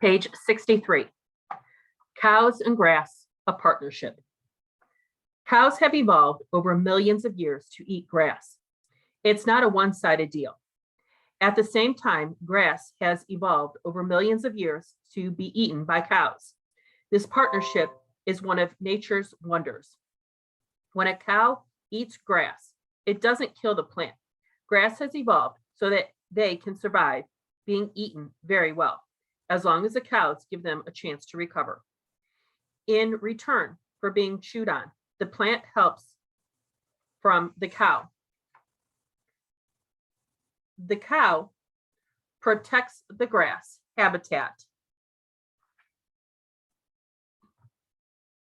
Page 63, cows and grass, a partnership. Cows have evolved over millions of years to eat grass. It's not a one-sided deal. At the same time, grass has evolved over millions of years to be eaten by cows. This partnership is one of nature's wonders. When a cow eats grass, it doesn't kill the plant. Grass has evolved so that they can survive being eaten very well, as long as the cows give them a chance to recover. In return for being chewed on, the plant helps from the cow. The cow protects the grass habitat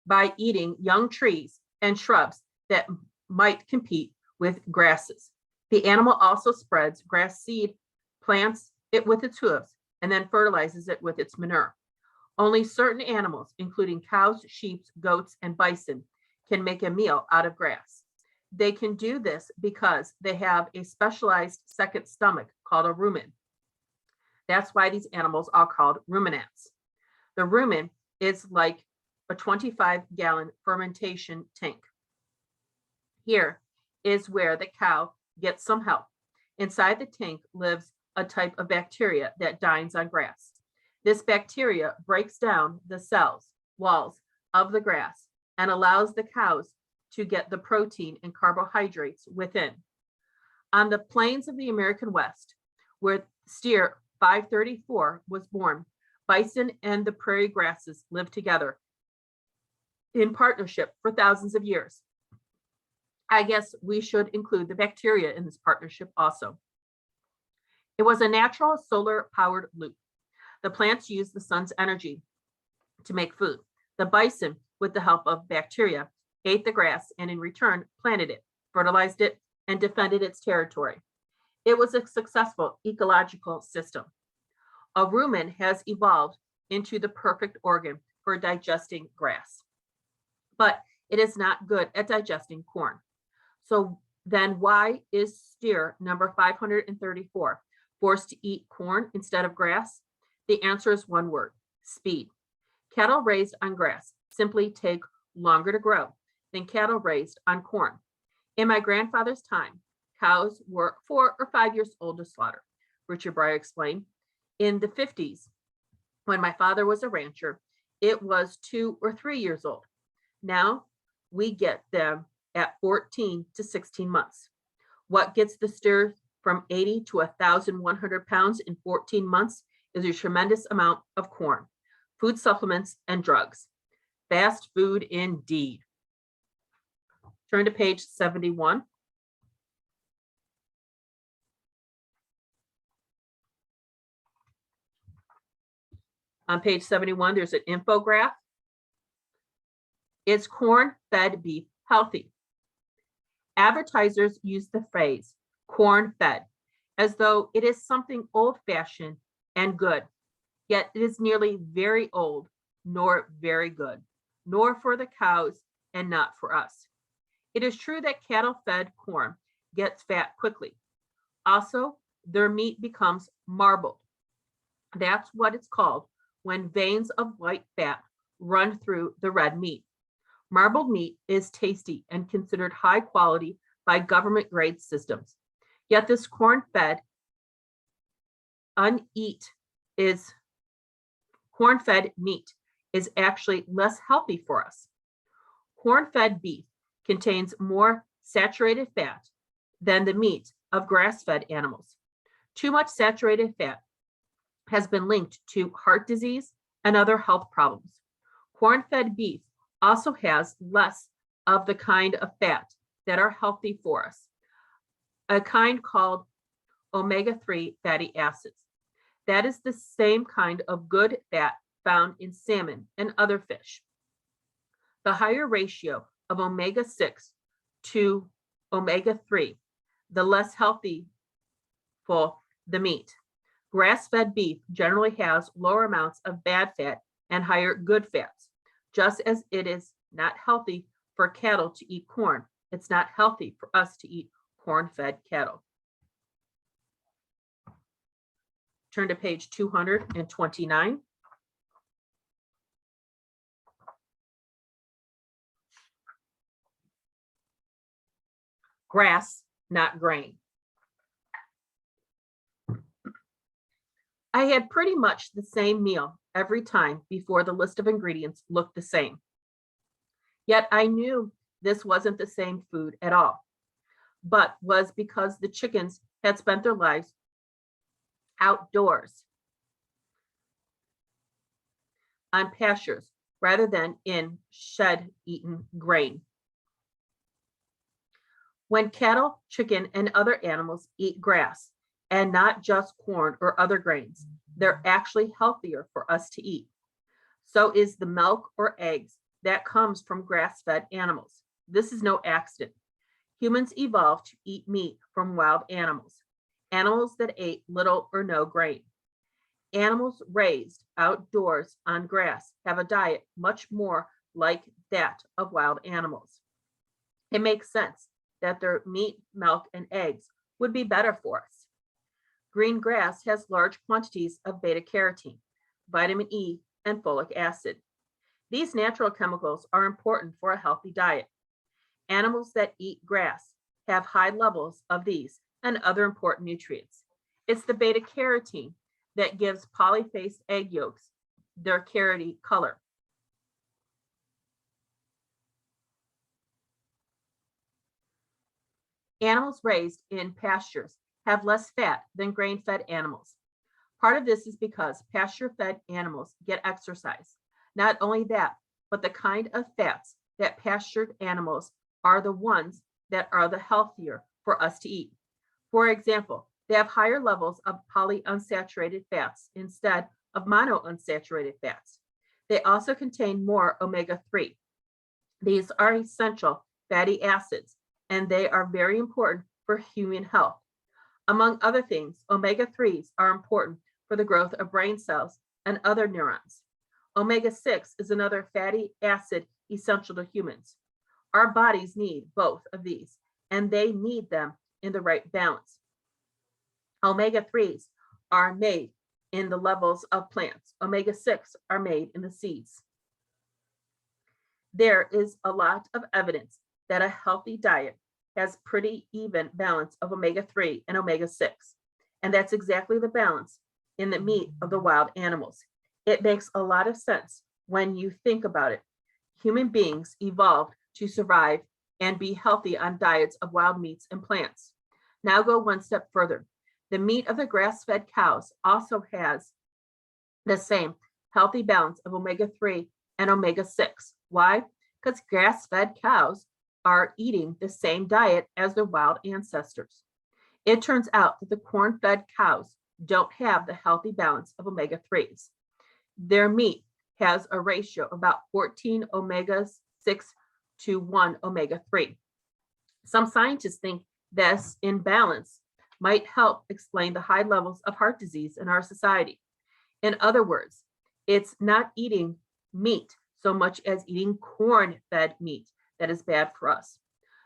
by eating young trees and shrubs that might compete with grasses. The animal also spreads grass seed, plants it with its hooves, and then fertilizes it with its manure. Only certain animals, including cows, sheep, goats, and bison, can make a meal out of grass. They can do this because they have a specialized second stomach called a rumen. That's why these animals are called ruminants. The rumen is like a 25-gallon fermentation tank. Here is where the cow gets some help. Inside the tank lives a type of bacteria that dines on grass. This bacteria breaks down the cells, walls of the grass and allows the cows to get the protein and carbohydrates within. On the plains of the American West, where steer 534 was born, bison and the prairie grasses lived together in partnership for thousands of years. I guess we should include the bacteria in this partnership also. It was a natural solar-powered loop. The plants used the sun's energy to make food. The bison, with the help of bacteria, ate the grass and in return planted it, fertilized it, and defended its territory. It was a successful ecological system. A rumen has evolved into the perfect organ for digesting grass, but it is not good at digesting corn. So then why is steer number 534 forced to eat corn instead of grass? The answer is one word: speed. Cattle raised on grass simply take longer to grow than cattle raised on corn. In my grandfather's time, cows were 4 or 5 years old to slaughter, Richard Breyer explained. In the 50s, when my father was a rancher, it was 2 or 3 years old. Now we get them at 14 to 16 months. What gets the steer from 80 to 1,100 pounds in 14 months is a tremendous amount of corn, food supplements, and drugs. Fast food indeed. Turn to page 71. On page 71, there's an infographic. Is corn-fed beef healthy? Advertisers use the phrase corn-fed as though it is something old-fashioned and good, yet it is nearly very old, nor very good, nor for the cows and not for us. It is true that cattle-fed corn gets fat quickly. Also, their meat becomes marbled. That's what it's called when veins of white fat run through the red meat. Marbled meat is tasty and considered high quality by government grade systems. Yet this corn-fed meat is actually less healthy for us. Corn-fed beef contains more saturated fat than the meat of grass-fed animals. Too much saturated fat has been linked to heart disease and other health problems. Corn-fed beef also has less of the kind of fat that are healthy for us, a kind called omega-3 fatty acids. That is the same kind of good fat found in salmon and other fish. The higher ratio of omega-6 to omega-3, the less healthy for the meat. Grass-fed beef generally has lower amounts of bad fat and higher good fats. Just as it is not healthy for cattle to eat corn, it's not healthy for us to eat corn-fed cattle. Turn to page 229. grass, not grain. I had pretty much the same meal every time before the list of ingredients looked the same. Yet I knew this wasn't the same food at all, but was because the chickens had spent their lives outdoors on pastures rather than in shed-eaten grain. When cattle, chicken, and other animals eat grass, and not just corn or other grains, they're actually healthier for us to eat. So is the milk or eggs that comes from grass-fed animals. This is no accident. Humans evolved to eat meat from wild animals, animals that ate little or no grain. Animals raised outdoors on grass have a diet much more like that of wild animals. It makes sense that their meat, milk, and eggs would be better for us. Green grass has large quantities of beta carotene, vitamin E, and folic acid. These natural chemicals are important for a healthy diet. Animals that eat grass have high levels of these and other important nutrients. It's the beta carotene that gives polyphased egg yolks their carroty color. Animals raised in pastures have less fat than grain-fed animals. Part of this is because pasture-fed animals get exercise. Not only that, but the kind of fats that pastured animals are the ones that are the healthier for us to eat. For example, they have higher levels of polyunsaturated fats instead of monounsaturated fats. They also contain more omega-3. These are essential fatty acids, and they are very important for human health. Among other things, omega-3s are important for the growth of brain cells and other neurons. Omega-6 is another fatty acid essential to humans. Our bodies need both of these, and they need them in the right balance. Omega-3s are made in the levels of plants. Omega-6 are made in the seeds. There is a lot of evidence that a healthy diet has pretty even balance of omega-3 and omega-6. And that's exactly the balance in the meat of the wild animals. It makes a lot of sense when you think about it. Human beings evolved to survive and be healthy on diets of wild meats and plants. Now go one step further. The meat of the grass-fed cows also has the same healthy balance of omega-3 and omega-6. Why? Because grass-fed cows are eating the same diet as their wild ancestors. It turns out that the corn-fed cows don't have the healthy balance of omega-3s. Their meat has a ratio of about 14 omega-6 to 1 omega-3. Some scientists think this imbalance might help explain the high levels of heart disease in our society. In other words, it's not eating meat so much as eating corn-fed meat that is bad for us.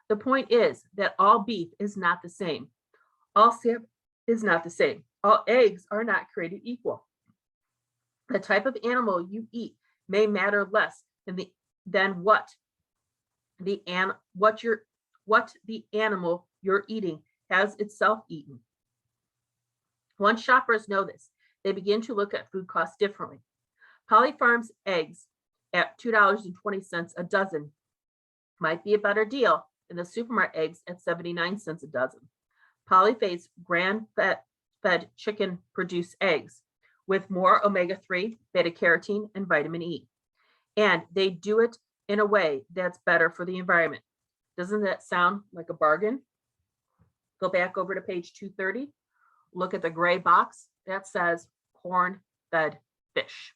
The point is that all beef is not the same. All salmon is not the same. All eggs are not created equal. The type of animal you eat may matter less than what the animal you're eating has itself eaten. Once shoppers know this, they begin to look at food costs differently. Polly Farms eggs at $2.20 a dozen might be a better deal than the supermarket eggs at 79 cents a dozen. Polyphase grain-fed chicken produce eggs with more omega-3, beta carotene, and vitamin E. And they do it in a way that's better for the environment. Doesn't that sound like a bargain? Go back over to page 230. Look at the gray box that says corn-fed fish.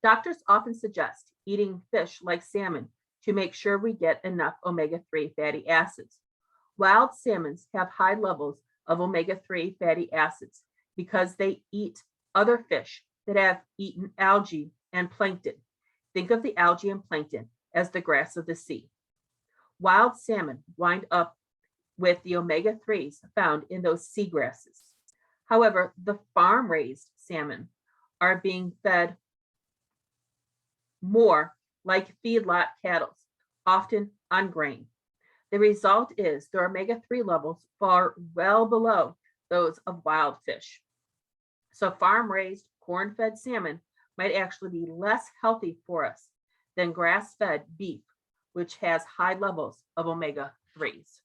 Doctors often suggest eating fish like salmon to make sure we get enough omega-3 fatty acids. Wild salmons have high levels of omega-3 fatty acids because they eat other fish that have eaten algae and plankton. Think of the algae and plankton as the grass of the sea. Wild salmon wind up with the omega-3s found in those seagrasses. However, the farm-raised salmon are being fed more like feedlot cattle, often on grain. The result is their omega-3 levels far well below those of wild fish. So farm-raised, corn-fed salmon might actually be less healthy for us than grass-fed beef, which has high levels of omega-3s.